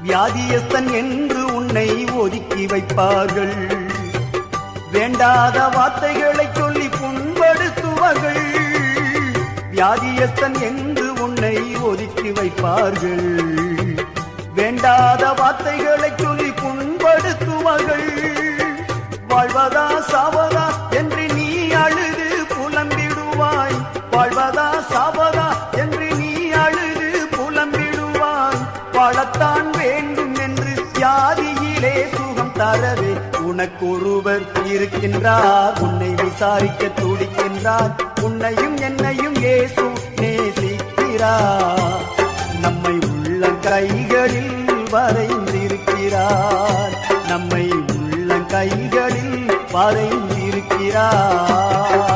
வியாதியஸ்தன் என்று உன்னை ஒதுக்கி வைப்பார்கள். வேண்டாத வார்த்தைகளை சொல்லி புண்படுத்துவார்கள். வியாதியஸ்தன் என்று உன்னை ஒதுக்கி வைப்பார்கள். வேண்டாத வார்த்தைகளை சொல்லி புண்படுத்துவார்கள். வாழ்வதா சாவதா என்று நீ அழுது புலம்பிடுவாய். வாழ்வதா சாவதா என்று நீ அழுது புலம்பிடுவாய். வாழத்தான் வேண்டும் என்று வியாதியிலே சுகம் தரவே உனக்கொருவர் இருக்கின்றார். உன்னை விசாரிக்க துடிக்கின்றார். உன்னையும் என்னையும் இயேசு நேசிக்கிறார். நம்மை உள்ள கைகளில் வரைந்திருக்கிறார். நம்மை உள்ள கைகளில் வரைந்திருக்கிறார்.